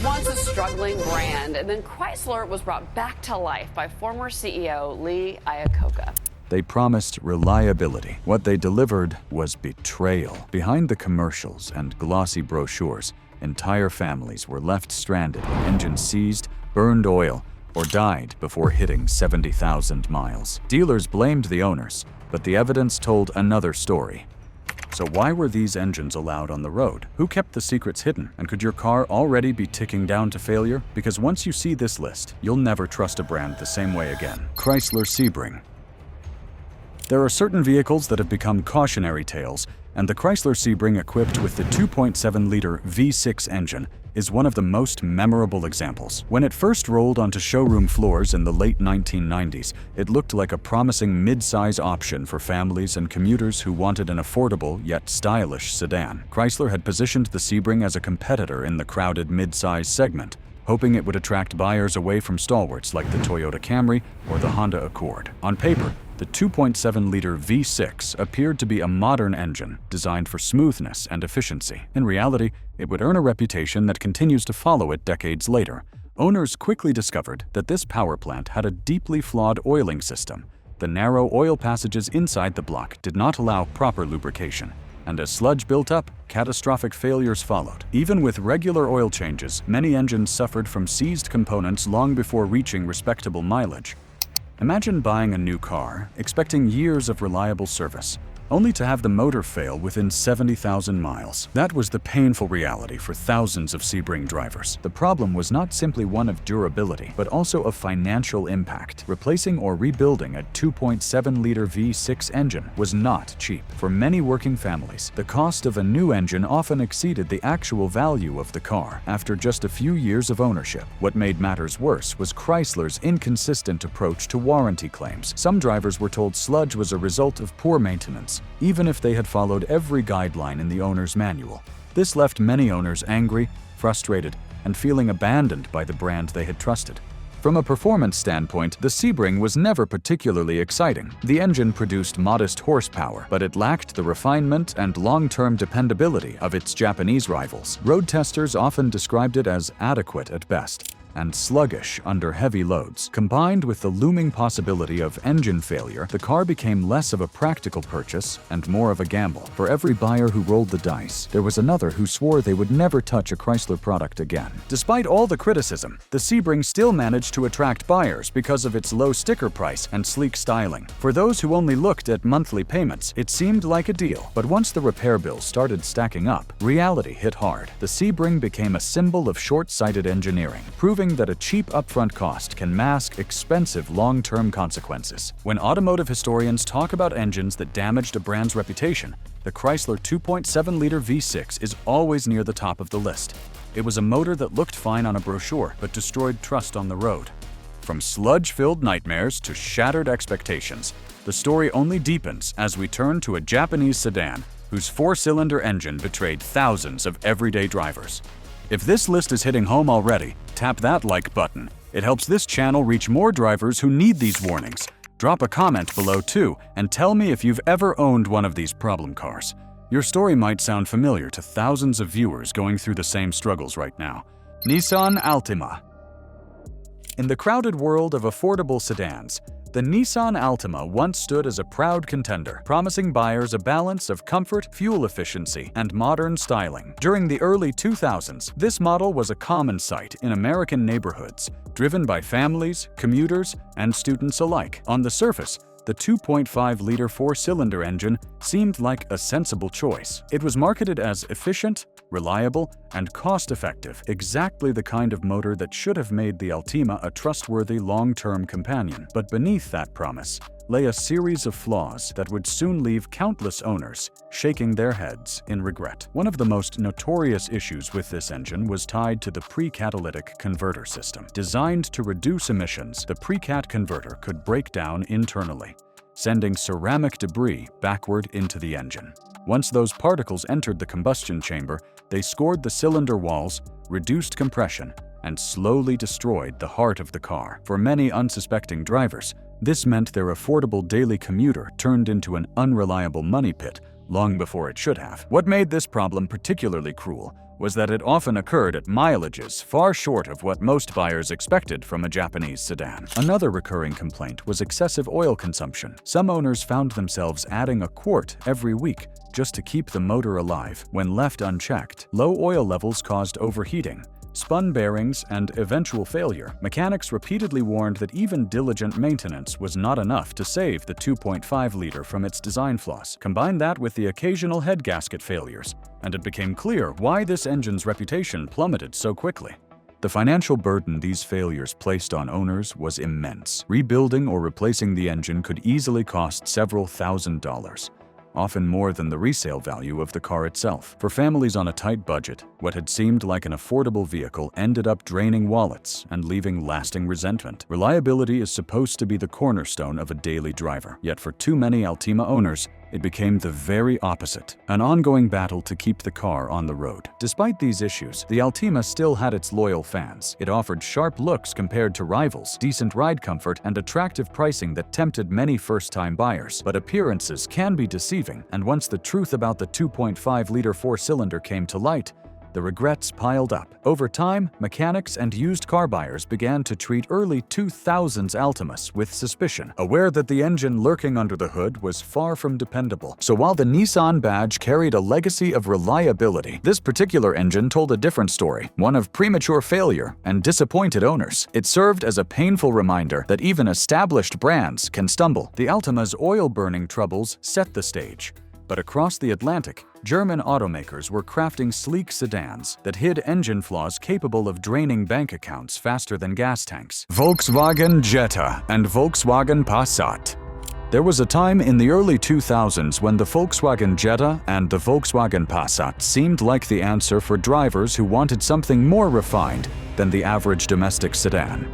was once a struggling brand, and then Chrysler was brought back to life by former CEO Lee Iacocca. They promised reliability. What they delivered was betrayal. Behind the commercials and glossy brochures, entire families were left stranded when engines seized, burned oil, or died before hitting 70,000 miles. Dealers blamed the owners, but the evidence told another story. So why were these engines allowed on the road? Who kept the secrets hidden? And could your car already be ticking down to failure? Because once you see this list, you'll never trust a brand the same way again. Chrysler Sebring. There are certain vehicles that have become cautionary tales, and the Chrysler Sebring equipped with the 2.7-liter V6 engine is one of the most memorable examples. When it first rolled onto showroom floors in the late 1990s, it looked like a promising mid-size option for families and commuters who wanted an affordable yet stylish sedan. Chrysler had positioned the Sebring as a competitor in the crowded mid-size segment, hoping it would attract buyers away from stalwarts like the Toyota Camry or the Honda Accord. On paper, the 2.7-liter V6 appeared to be a modern engine designed for smoothness and efficiency. In reality, it would earn a reputation that continues to follow it decades later. Owners quickly discovered that this power plant had a deeply flawed oiling system. The narrow oil passages inside the block did not allow proper lubrication, and as sludge built up, catastrophic failures followed. Even with regular oil changes, many engines suffered from seized components long before reaching respectable mileage. Imagine buying a new car, expecting years of reliable service, only to have the motor fail within 70,000 miles. That was the painful reality for thousands of Sebring drivers. The problem was not simply one of durability, but also of financial impact. Replacing or rebuilding a 2.7-liter V6 engine was not cheap. For many working families, the cost of a new engine often exceeded the actual value of the car after just a few years of ownership. What made matters worse was Chrysler's inconsistent approach to warranty claims. Some drivers were told sludge was a result of poor maintenance, even if they had followed every guideline in the owner's manual. This left many owners angry, frustrated, and feeling abandoned by the brand they had trusted. From a performance standpoint, the Sebring was never particularly exciting. The engine produced modest horsepower, but it lacked the refinement and long-term dependability of its Japanese rivals. Road testers often described it as adequate at best and sluggish under heavy loads. Combined with the looming possibility of engine failure, the car became less of a practical purchase and more of a gamble. For every buyer who rolled the dice, there was another who swore they would never touch a Chrysler product again. Despite all the criticism, the Sebring still managed to attract buyers because of its low sticker price and sleek styling. For those who only looked at monthly payments, it seemed like a deal. But once the repair bills started stacking up, reality hit hard. The Sebring became a symbol of short-sighted engineering, proving that a cheap upfront cost can mask expensive long-term consequences. When automotive historians talk about engines that damaged a brand's reputation, the Chrysler 2.7-liter V6 is always near the top of the list. It was a motor that looked fine on a brochure but destroyed trust on the road. From sludge-filled nightmares to shattered expectations, the story only deepens as we turn to a Japanese sedan whose four-cylinder engine betrayed thousands of everyday drivers. If this list is hitting home already, tap that like button. It helps this channel reach more drivers who need these warnings. Drop a comment below too, and tell me if you've ever owned one of these problem cars. Your story might sound familiar to thousands of viewers going through the same struggles right now. Nissan Altima. In the crowded world of affordable sedans, the Nissan Altima once stood as a proud contender, promising buyers a balance of comfort, fuel efficiency, and modern styling. During the early 2000s, this model was a common sight in American neighborhoods, driven by families, commuters, and students alike. On the surface, the 2.5-liter four-cylinder engine seemed like a sensible choice. It was marketed as efficient, reliable, and cost-effective, exactly the kind of motor that should have made the Altima a trustworthy long-term companion. But beneath that promise lay a series of flaws that would soon leave countless owners shaking their heads in regret. One of the most notorious issues with this engine was tied to the pre-catalytic converter system. Designed to reduce emissions, the pre-cat converter could break down internally, sending ceramic debris backward into the engine. Once those particles entered the combustion chamber, they scored the cylinder walls, reduced compression, and slowly destroyed the heart of the car. For many unsuspecting drivers, this meant their affordable daily commuter turned into an unreliable money pit long before it should have. What made this problem particularly cruel was that it often occurred at mileages far short of what most buyers expected from a Japanese sedan. Another recurring complaint was excessive oil consumption. Some owners found themselves adding a quart every week just to keep the motor alive. When left unchecked, low oil levels caused overheating, spun bearings, and eventual failure. Mechanics repeatedly warned that even diligent maintenance was not enough to save the 2.5-liter from its design flaws. Combine that with the occasional head gasket failures, and it became clear why this engine's reputation plummeted so quickly. The financial burden these failures placed on owners was immense. Rebuilding or replacing the engine could easily cost several $1,000s. Often more than the resale value of the car itself. For families on a tight budget, what had seemed like an affordable vehicle ended up draining wallets and leaving lasting resentment. Reliability is supposed to be the cornerstone of a daily driver, yet for too many Altima owners, it became the very opposite, an ongoing battle to keep the car on the road. Despite these issues, the Altima still had its loyal fans. It offered sharp looks compared to rivals, decent ride comfort, and attractive pricing that tempted many first-time buyers. But appearances can be deceiving, and once the truth about the 2.5-liter four-cylinder came to light, the regrets piled up. Over time, mechanics and used car buyers began to treat early 2000s Altimas with suspicion, aware that the engine lurking under the hood was far from dependable. So while the Nissan badge carried a legacy of reliability, this particular engine told a different story, one of premature failure and disappointed owners. It served as a painful reminder that even established brands can stumble. The Altima's oil-burning troubles set the stage. But across the Atlantic, German automakers were crafting sleek sedans that hid engine flaws capable of draining bank accounts faster than gas tanks. Volkswagen Jetta and Volkswagen Passat. There was a time in the early 2000s when the Volkswagen Jetta and the Volkswagen Passat seemed like the answer for drivers who wanted something more refined than the average domestic sedan.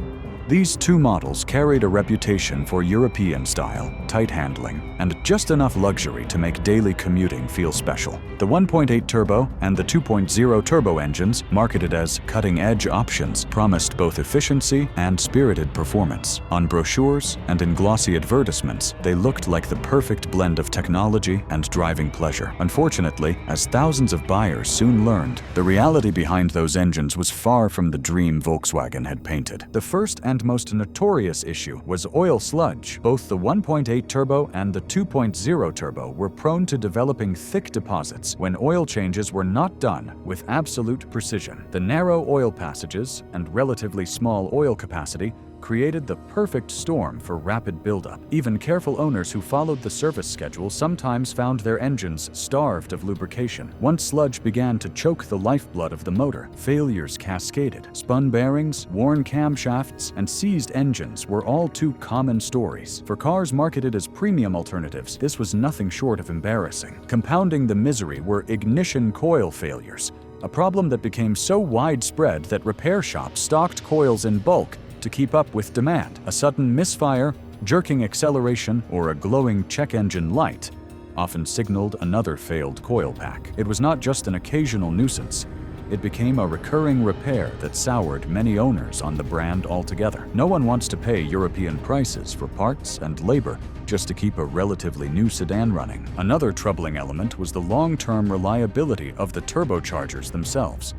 These two models carried a reputation for European style, tight handling, and just enough luxury to make daily commuting feel special. The 1.8 turbo and the 2.0 turbo engines, marketed as cutting-edge options, promised both efficiency and spirited performance. On brochures and in glossy advertisements, they looked like the perfect blend of technology and driving pleasure. Unfortunately, as thousands of buyers soon learned, the reality behind those engines was far from the dream Volkswagen had painted. The first and most notorious issue was oil sludge. Both the 1.8 turbo and the 2.0 turbo were prone to developing thick deposits when oil changes were not done with absolute precision. The narrow oil passages and relatively small oil capacity created the perfect storm for rapid buildup. Even careful owners who followed the service schedule sometimes found their engines starved of lubrication. Once sludge began to choke the lifeblood of the motor, failures cascaded. Spun bearings, worn camshafts, and seized engines were all too common stories. For cars marketed as premium alternatives, this was nothing short of embarrassing. Compounding the misery were ignition coil failures, a problem that became so widespread that repair shops stocked coils in bulk to keep up with demand. A sudden misfire, jerking acceleration, or a glowing check engine light often signaled another failed coil pack. It was not just an occasional nuisance. It became a recurring repair that soured many owners on the brand altogether. No one wants to pay European prices for parts and labor just to keep a relatively new sedan running. Another troubling element was the long-term reliability of the turbochargers themselves.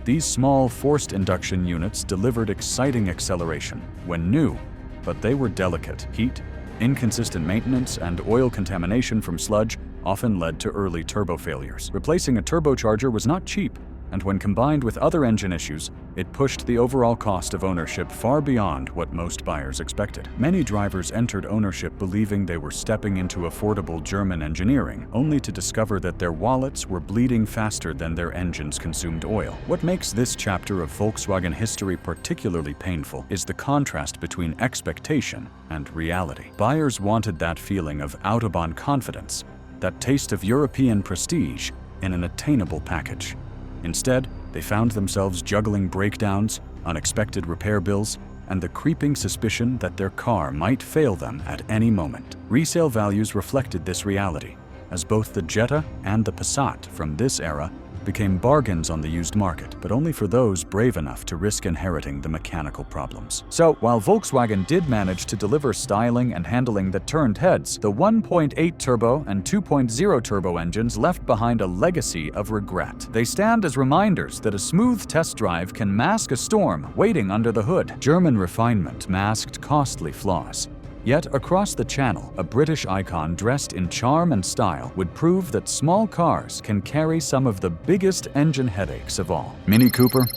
These small forced induction units delivered exciting acceleration when new, but they were delicate. Heat, inconsistent maintenance, and oil contamination from sludge often led to early turbo failures. Replacing a turbocharger was not cheap, and when combined with other engine issues, it pushed the overall cost of ownership far beyond what most buyers expected. Many drivers entered ownership believing they were stepping into affordable German engineering, only to discover that their wallets were bleeding faster than their engines consumed oil. What makes this chapter of Volkswagen history particularly painful is the contrast between expectation and reality. Buyers wanted that feeling of Autobahn confidence, that taste of European prestige in an attainable package. Instead, they found themselves juggling breakdowns, unexpected repair bills, and the creeping suspicion that their car might fail them at any moment. Resale values reflected this reality, as both the Jetta and the Passat from this era became bargains on the used market, but only for those brave enough to risk inheriting the mechanical problems. So, while Volkswagen did manage to deliver styling and handling that turned heads, the 1.8 turbo and 2.0 turbo engines left behind a legacy of regret. They stand as reminders that a smooth test drive can mask a storm waiting under the hood. German refinement masked costly flaws. Yet across the channel, a British icon dressed in charm and style would prove that small cars can carry some of the biggest engine headaches of all. Mini Cooper?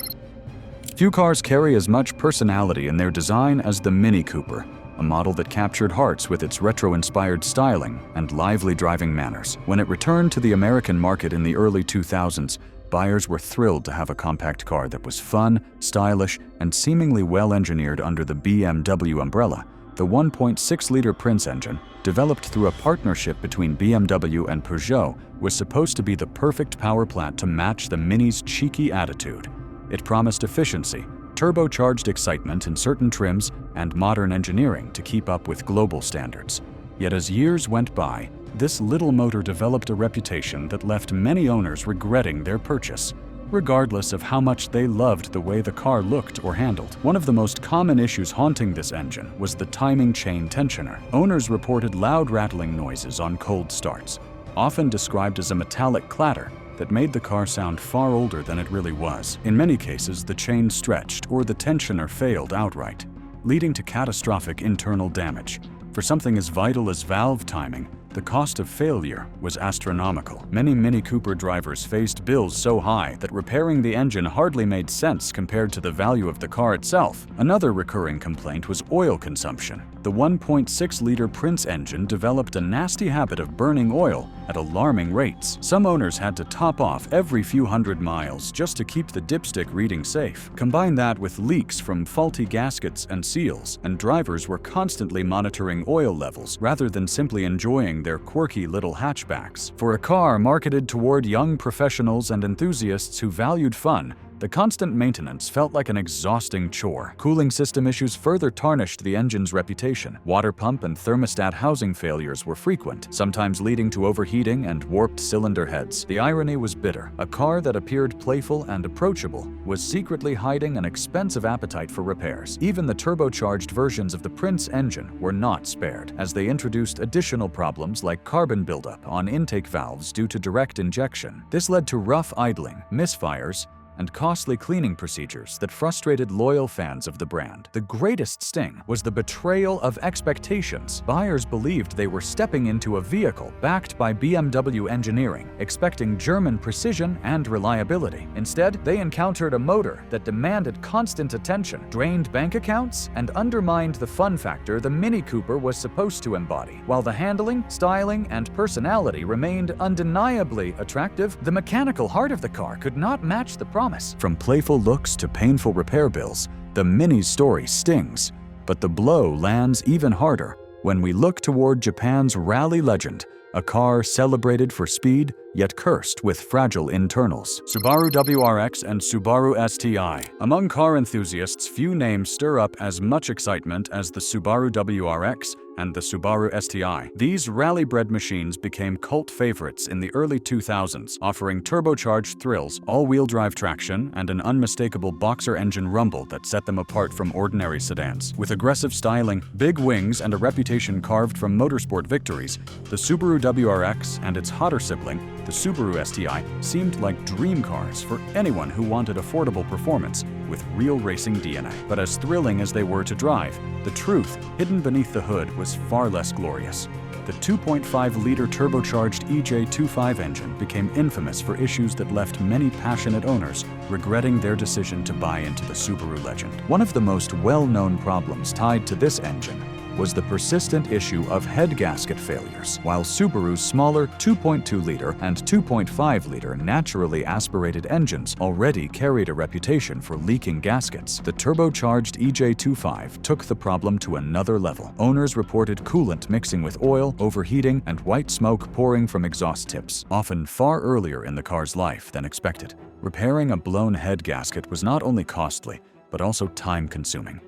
Few cars carry as much personality in their design as the Mini Cooper, a model that captured hearts with its retro-inspired styling and lively driving manners. When it returned to the American market in the early 2000s, buyers were thrilled to have a compact car that was fun, stylish, and seemingly well-engineered under the BMW umbrella. The 1.6-liter Prince engine, developed through a partnership between BMW and Peugeot, was supposed to be the perfect power plant to match the Mini's cheeky attitude. It promised efficiency, turbocharged excitement in certain trims, and modern engineering to keep up with global standards. Yet as years went by, this little motor developed a reputation that left many owners regretting their purchase, regardless of how much they loved the way the car looked or handled. One of the most common issues haunting this engine was the timing chain tensioner. Owners reported loud rattling noises on cold starts, often described as a metallic clatter that made the car sound far older than it really was. In many cases, the chain stretched or the tensioner failed outright, leading to catastrophic internal damage. For something as vital as valve timing, the cost of failure was astronomical. Many Mini Cooper drivers faced bills so high that repairing the engine hardly made sense compared to the value of the car itself. Another recurring complaint was oil consumption. The 1.6-liter Prince engine developed a nasty habit of burning oil at alarming rates. Some owners had to top off every few hundred miles just to keep the dipstick reading safe. Combine that with leaks from faulty gaskets and seals, and drivers were constantly monitoring oil levels rather than simply enjoying their quirky little hatchbacks. For a car marketed toward young professionals and enthusiasts who valued fun, the constant maintenance felt like an exhausting chore. Cooling system issues further tarnished the engine's reputation. Water pump and thermostat housing failures were frequent, sometimes leading to overheating and warped cylinder heads. The irony was bitter. A car that appeared playful and approachable was secretly hiding an expensive appetite for repairs. Even the turbocharged versions of the Prince engine were not spared, as they introduced additional problems like carbon buildup on intake valves due to direct injection. This led to rough idling, misfires, and costly cleaning procedures that frustrated loyal fans of the brand. The greatest sting was the betrayal of expectations. Buyers believed they were stepping into a vehicle backed by BMW engineering, expecting German precision and reliability. Instead, they encountered a motor that demanded constant attention, drained bank accounts, and undermined the fun factor the Mini Cooper was supposed to embody. While the handling, styling, and personality remained undeniably attractive, the mechanical heart of the car could not match the promise. From playful looks to painful repair bills, the Mini's story stings. But the blow lands even harder when we look toward Japan's rally legend, a car celebrated for speed, yet cursed with fragile internals. Subaru WRX and Subaru STI. Among car enthusiasts, few names stir up as much excitement as the Subaru WRX and the Subaru STI. These rally-bred machines became cult favorites in the early 2000s, offering turbocharged thrills, all-wheel drive traction, and an unmistakable boxer engine rumble that set them apart from ordinary sedans. With aggressive styling, big wings, and a reputation carved from motorsport victories, the Subaru WRX and its hotter sibling, the Subaru STI, seemed like dream cars for anyone who wanted affordable performance with real racing DNA. But as thrilling as they were to drive, the truth hidden beneath the hood was far less glorious. The 2.5-liter turbocharged EJ25 engine became infamous for issues that left many passionate owners regretting their decision to buy into the Subaru legend. One of the most well-known problems tied to this engine was the persistent issue of head gasket failures. While Subaru's smaller 2.2-liter and 2.5-liter naturally aspirated engines already carried a reputation for leaking gaskets, the turbocharged EJ25 took the problem to another level. Owners reported coolant mixing with oil, overheating, and white smoke pouring from exhaust tips, often far earlier in the car's life than expected. Repairing a blown head gasket was not only costly, but also time-consuming.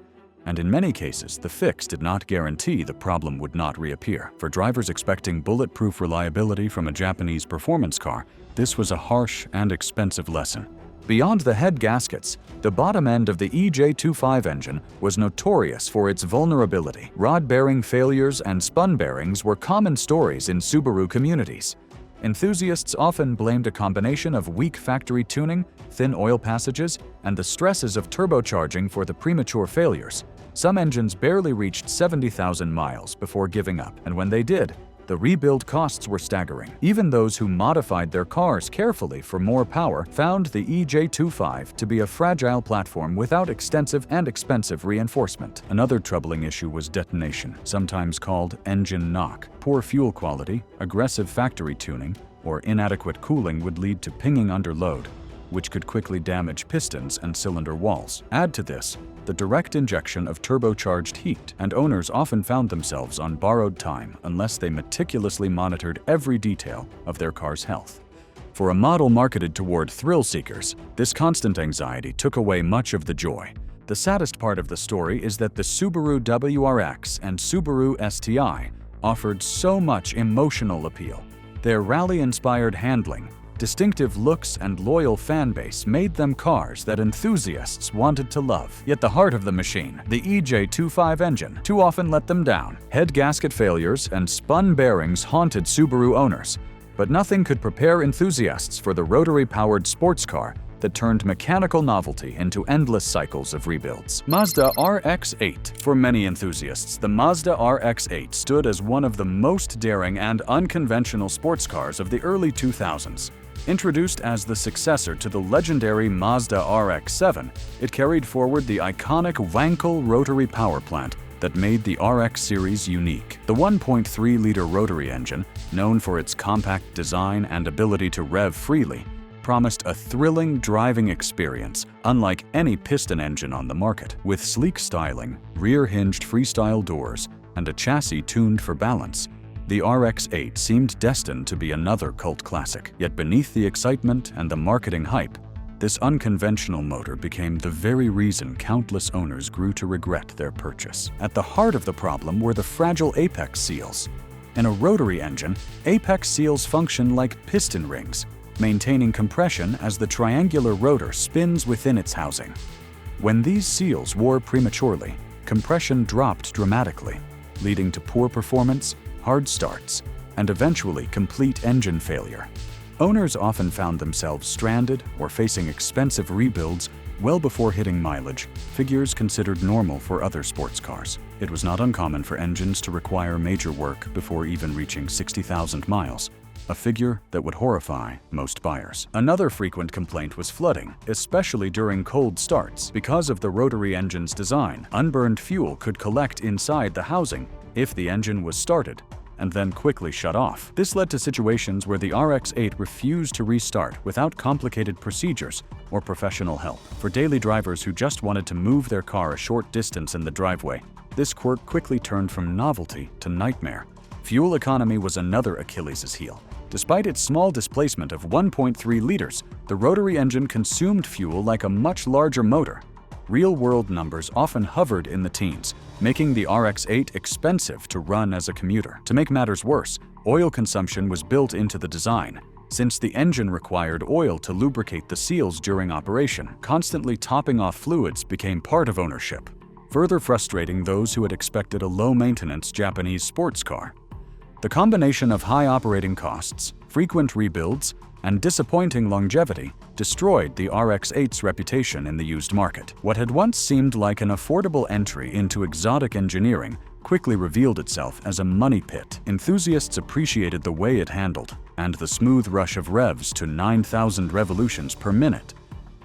and in many cases, the fix did not guarantee the problem would not reappear. For drivers expecting bulletproof reliability from a Japanese performance car, this was a harsh and expensive lesson. Beyond the head gaskets, the bottom end of the EJ25 engine was notorious for its vulnerability. Rod bearing failures and spun bearings were common stories in Subaru communities. Enthusiasts often blamed a combination of weak factory tuning, thin oil passages, and the stresses of turbocharging for the premature failures. Some engines barely reached 70,000 miles before giving up, and when they did, the rebuild costs were staggering. Even those who modified their cars carefully for more power found the EJ25 to be a fragile platform without extensive and expensive reinforcement. Another troubling issue was detonation, sometimes called engine knock. Poor fuel quality, aggressive factory tuning, or inadequate cooling would lead to pinging under load, which could quickly damage pistons and cylinder walls. Add to this the direct injection of turbocharged heat, and owners often found themselves on borrowed time unless they meticulously monitored every detail of their car's health. For a model marketed toward thrill seekers, this constant anxiety took away much of the joy. The saddest part of the story is that the Subaru WRX and Subaru STI offered so much emotional appeal. Their rally-inspired handling, distinctive looks, and loyal fan base made them cars that enthusiasts wanted to love. Yet the heart of the machine, the EJ25 engine, too often let them down. Head gasket failures and spun bearings haunted Subaru owners, but nothing could prepare enthusiasts for the rotary-powered sports car that turned mechanical novelty into endless cycles of rebuilds. Mazda RX-8. For many enthusiasts, the Mazda RX-8 stood as one of the most daring and unconventional sports cars of the early 2000s. Introduced as the successor to the legendary Mazda RX-7, it carried forward the iconic Wankel rotary power plant that made the RX series unique. The 1.3-liter rotary engine, known for its compact design and ability to rev freely, promised a thrilling driving experience unlike any piston engine on the market. With sleek styling, rear-hinged freestyle doors, and a chassis tuned for balance, the RX-8 seemed destined to be another cult classic. Yet beneath the excitement and the marketing hype, this unconventional motor became the very reason countless owners grew to regret their purchase. At the heart of the problem were the fragile apex seals. In a rotary engine, apex seals function like piston rings, maintaining compression as the triangular rotor spins within its housing. When these seals wore prematurely, compression dropped dramatically, leading to poor performance, hard starts, and eventually complete engine failure. Owners often found themselves stranded or facing expensive rebuilds well before hitting mileage, figures considered normal for other sports cars. It was not uncommon for engines to require major work before even reaching 60,000 miles, a figure that would horrify most buyers. Another frequent complaint was flooding, especially during cold starts. Because of the rotary engine's design, unburned fuel could collect inside the housing if the engine was started and then quickly shut off. This led to situations where the RX-8 refused to restart without complicated procedures or professional help. For daily drivers who just wanted to move their car a short distance in the driveway, this quirk quickly turned from novelty to nightmare. Fuel economy was another Achilles' heel. Despite its small displacement of 1.3 liters, the rotary engine consumed fuel like a much larger motor. Real-world numbers often hovered in the teens, making the RX-8 expensive to run as a commuter. To make matters worse, oil consumption was built into the design. Since the engine required oil to lubricate the seals during operation, constantly topping off fluids became part of ownership, further frustrating those who had expected a low-maintenance Japanese sports car. The combination of high operating costs, frequent rebuilds, and disappointing longevity destroyed the RX-8's reputation in the used market. What had once seemed like an affordable entry into exotic engineering quickly revealed itself as a money pit. Enthusiasts appreciated the way it handled and the smooth rush of revs to 9,000 revolutions per minute.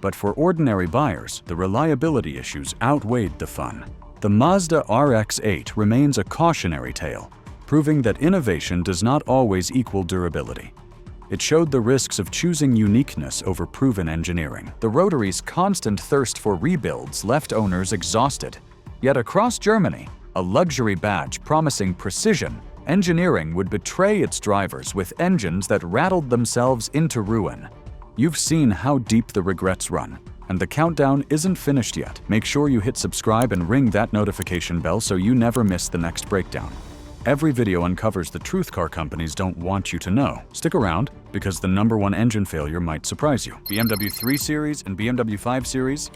But for ordinary buyers, the reliability issues outweighed the fun. The Mazda RX-8 remains a cautionary tale, proving that innovation does not always equal durability. It showed the risks of choosing uniqueness over proven engineering. The rotary's constant thirst for rebuilds left owners exhausted. Yet across Germany, a luxury badge promising precision, engineering would betray its drivers with engines that rattled themselves into ruin. You've seen how deep the regrets run. And the countdown isn't finished yet. Make sure you hit subscribe and ring that notification bell so you never miss the next breakdown. Every video uncovers the truth car companies don't want you to know. Stick around, because the #1 engine failure might surprise you. BMW 3 Series and BMW 5 Series.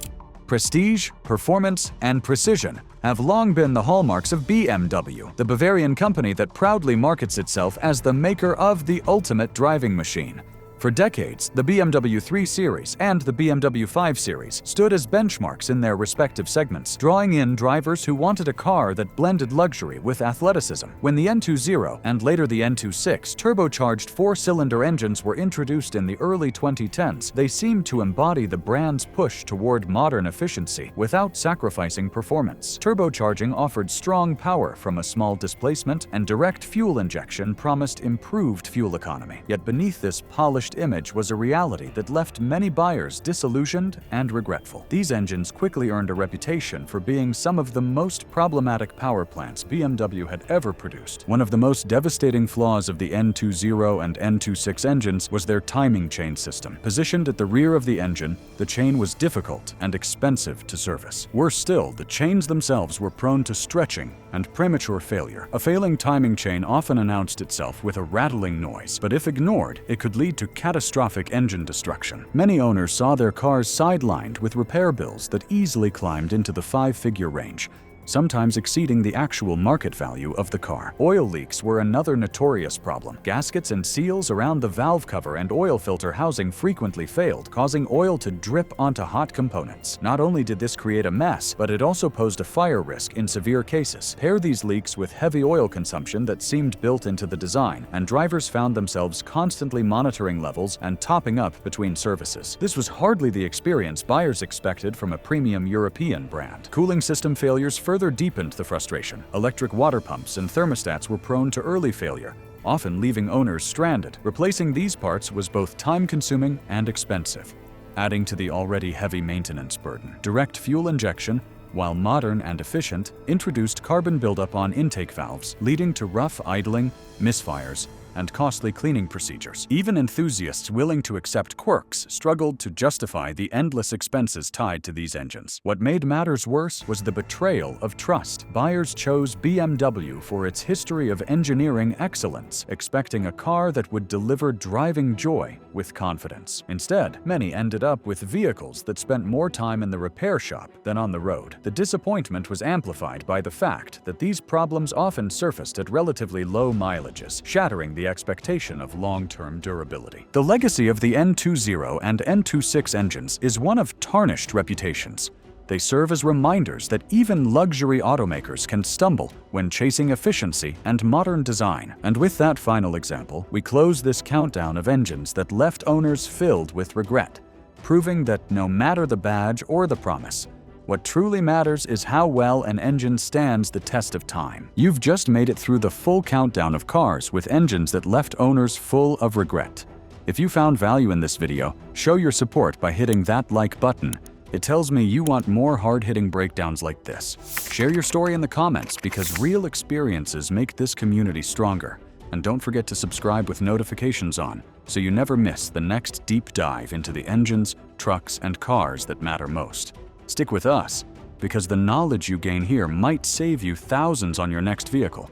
Prestige, performance, and precision have long been the hallmarks of BMW, the Bavarian company that proudly markets itself as the maker of the ultimate driving machine. For decades, the BMW 3 Series and the BMW 5 Series stood as benchmarks in their respective segments, drawing in drivers who wanted a car that blended luxury with athleticism. When the N20 and later the N26 turbocharged 4-cylinder engines were introduced in the early 2010s, they seemed to embody the brand's push toward modern efficiency without sacrificing performance. Turbocharging offered strong power from a small displacement, and direct fuel injection promised improved fuel economy. Yet beneath this polished image was a reality that left many buyers disillusioned and regretful. These engines quickly earned a reputation for being some of the most problematic power plants BMW had ever produced. One of the most devastating flaws of the N20 and N26 engines was their timing chain system. Positioned at the rear of the engine, the chain was difficult and expensive to service. Worse still, the chains themselves were prone to stretching and premature failure. A failing timing chain often announced itself with a rattling noise, but if ignored, it could lead to catastrophic engine destruction. Many owners saw their cars sidelined with repair bills that easily climbed into the 5-figure range, sometimes exceeding the actual market value of the car. Oil leaks were another notorious problem. Gaskets and seals around the valve cover and oil filter housing frequently failed, causing oil to drip onto hot components. Not only did this create a mess, but it also posed a fire risk in severe cases. Pair these leaks with heavy oil consumption that seemed built into the design, and drivers found themselves constantly monitoring levels and topping up between services. This was hardly the experience buyers expected from a premium European brand. Cooling system failures further deepened the frustration. Electric water pumps and thermostats were prone to early failure, often leaving owners stranded. Replacing these parts was both time-consuming and expensive, adding to the already heavy maintenance burden. Direct fuel injection, while modern and efficient, introduced carbon buildup on intake valves, leading to rough idling, misfires, and costly cleaning procedures. Even enthusiasts willing to accept quirks struggled to justify the endless expenses tied to these engines. What made matters worse was the betrayal of trust. Buyers chose BMW for its history of engineering excellence, expecting a car that would deliver driving joy with confidence. Instead, many ended up with vehicles that spent more time in the repair shop than on the road. The disappointment was amplified by the fact that these problems often surfaced at relatively low mileages, shattering the expectation of long-term durability. The legacy of the N20 and N26 engines is one of tarnished reputations. They serve as reminders that even luxury automakers can stumble when chasing efficiency and modern design. And with that final example, we close this countdown of engines that left owners filled with regret, proving that no matter the badge or the promise, what truly matters is how well an engine stands the test of time. You've just made it through the full countdown of cars with engines that left owners full of regret. If you found value in this video, show your support by hitting that like button. It tells me you want more hard-hitting breakdowns like this. Share your story in the comments, because real experiences make this community stronger. And don't forget to subscribe with notifications on, so you never miss the next deep dive into the engines, trucks, and cars that matter most. Stick with us, because the knowledge you gain here might save you thousands on your next vehicle.